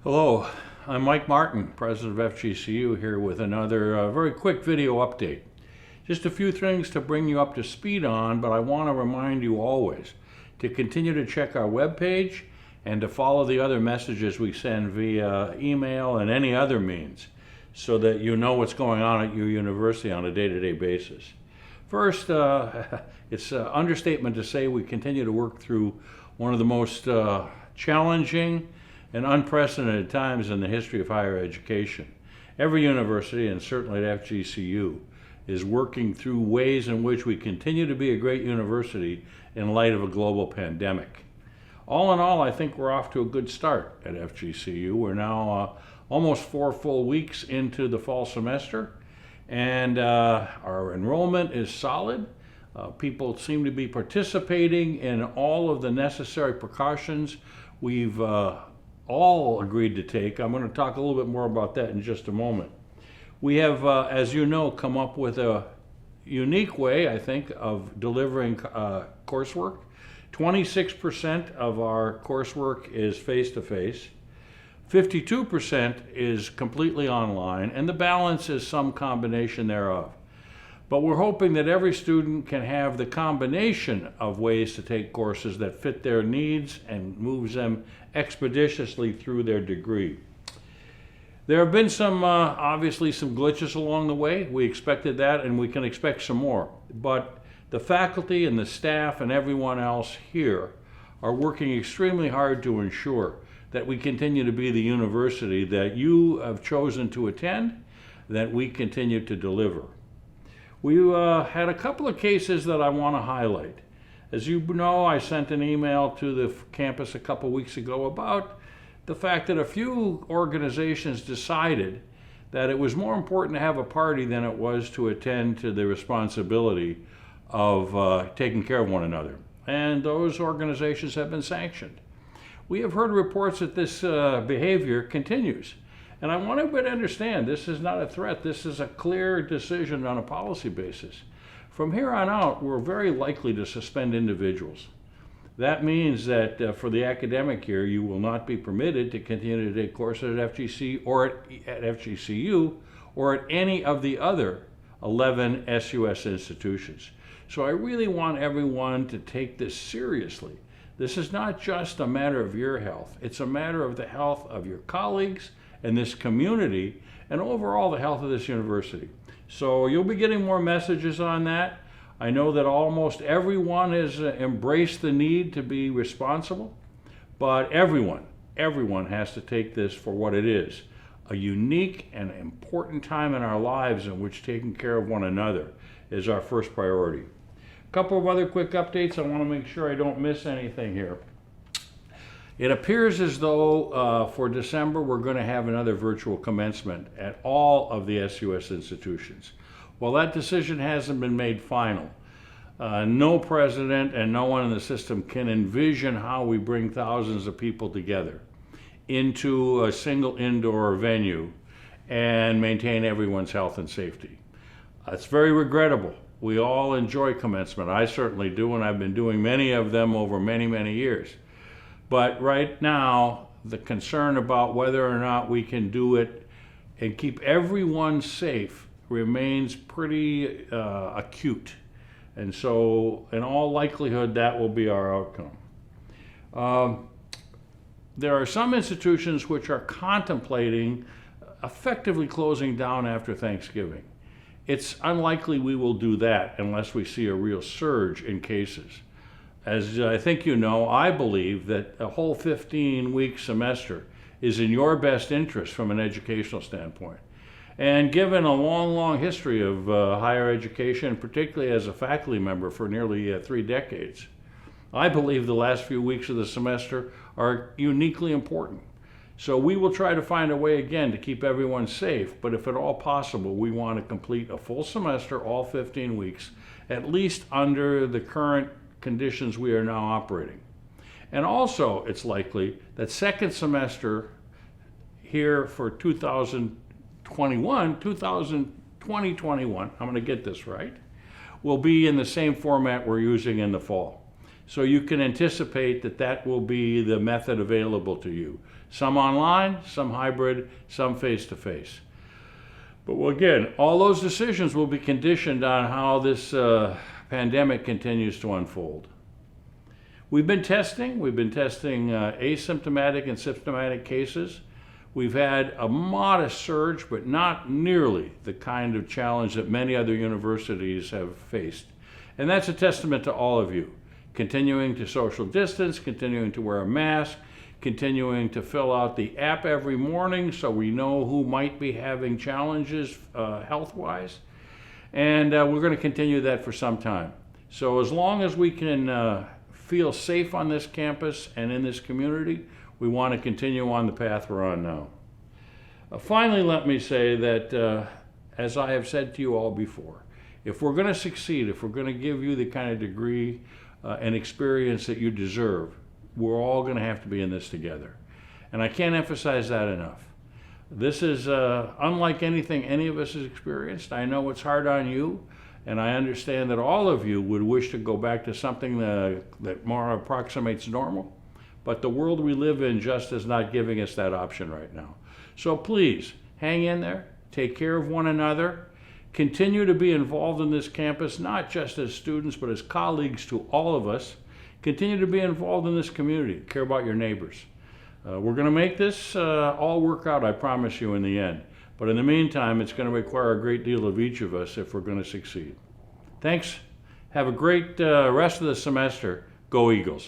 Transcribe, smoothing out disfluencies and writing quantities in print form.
Hello, I'm Mike Martin, President of FGCU, here with another very quick video update. Just a few things to bring you up to speed on, but I want to remind you always to continue to check our webpage and to follow the other messages we send via email and any other means so that you know what's going on at your university on a day-to-day basis. First, it's an understatement to say we continue to work through one of the most challenging and unprecedented times in the history of higher education. Every university, and certainly at FGCU, is working through ways in which we continue to be a great university in light of a global pandemic. All in all, I think we're off to a good start at FGCU. We're now almost 4 full weeks into the fall semester, and our enrollment is solid. People seem to be participating in all of the necessary precautions we've all agreed to take. I'm going to talk a little bit more about that in just a moment. We have, as you know, come up with a unique way, I think, of delivering coursework. 26% of our coursework is face-to-face. 52% is completely online, and the balance is some combination thereof. But we're hoping that every student can have the combination of ways to take courses that fit their needs and moves them expeditiously through their degree. There have been some, obviously, some glitches along the way. We expected that, and we can expect some more. But the faculty and the staff and everyone else here are working extremely hard to ensure that we continue to be the university that you have chosen to attend, that we continue to deliver. We had a couple of cases that I want to highlight. As you know, I sent an email to the campus a couple weeks ago about the fact that a few organizations decided that it was more important to have a party than it was to attend to the responsibility of taking care of one another. And those organizations have been sanctioned. We have heard reports that this behavior continues. And I want everybody to understand this is not a threat. This is a clear decision on a policy basis. From here on out, we're very likely to suspend individuals. That means that for the academic year, you will not be permitted to continue to take courses at FGC or at FGCU or at any of the other 11 SUS institutions. So I really want everyone to take this seriously. This is not just a matter of your health. It's a matter of the health of your colleagues and this community, and overall the health of this university. So you'll be getting more messages on that. I know that almost everyone has embraced the need to be responsible, but everyone has to take this for what it is, a unique and important time in our lives in which taking care of one another is our first priority. A couple of other quick updates. I want to make sure I don't miss anything here. It appears as though for December we're going to have another virtual commencement at all of the SUS institutions. Well, that decision hasn't been made final. No president and no one in the system can envision how we bring thousands of people together into a single indoor venue and maintain everyone's health and safety. It's very regrettable. We all enjoy commencement. I certainly do, and I've been doing many of them over many, many years. But right now, the concern about whether or not we can do it and keep everyone safe remains pretty acute. And so, in all likelihood, that will be our outcome. There are some institutions which are contemplating effectively closing down after Thanksgiving. It's unlikely we will do that unless we see a real surge in cases. As I think you know, I believe that a whole 15-week semester is in your best interest from an educational standpoint. And given a long, long history of higher education, particularly as a faculty member for nearly 3 decades, I believe the last few weeks of the semester are uniquely important. So we will try to find a way again to keep everyone safe, but if at all possible, we want to complete a full semester, all 15 weeks, at least under the current conditions we are now operating. And also, it's likely that second semester here for 2021, I'm going to get this right, will be in the same format we're using in the fall. So you can anticipate that that will be the method available to you. Some online, some hybrid, some face-to-face. But again, all those decisions will be conditioned on how this pandemic continues to unfold. We've been testing asymptomatic and symptomatic cases. We've had a modest surge, but not nearly the kind of challenge that many other universities have faced. And that's a testament to all of you. Continuing to social distance, continuing to wear a mask, continuing to fill out the app every morning so we know who might be having challenges health-wise. And we're going to continue that for some time. So as long as we can feel safe on this campus and in this community, we want to continue on the path we're on now. Finally, let me say that, as I have said to you all before, if we're going to succeed, if we're going to give you the kind of degree and experience that you deserve, we're all going to have to be in this together. And I can't emphasize that enough. This is unlike anything any of us has experienced. I know it's hard on you, and I understand that all of you would wish to go back to something that more approximates normal. But the world we live in just is not giving us that option right now. So please, hang in there, take care of one another, continue to be involved in this campus, not just as students, but as colleagues to all of us. Continue to be involved in this community, care about your neighbors. We're going to make this all work out, I promise you, in the end. But in the meantime, it's going to require a great deal of each of us if we're going to succeed. Thanks. Have a great rest of the semester. Go Eagles.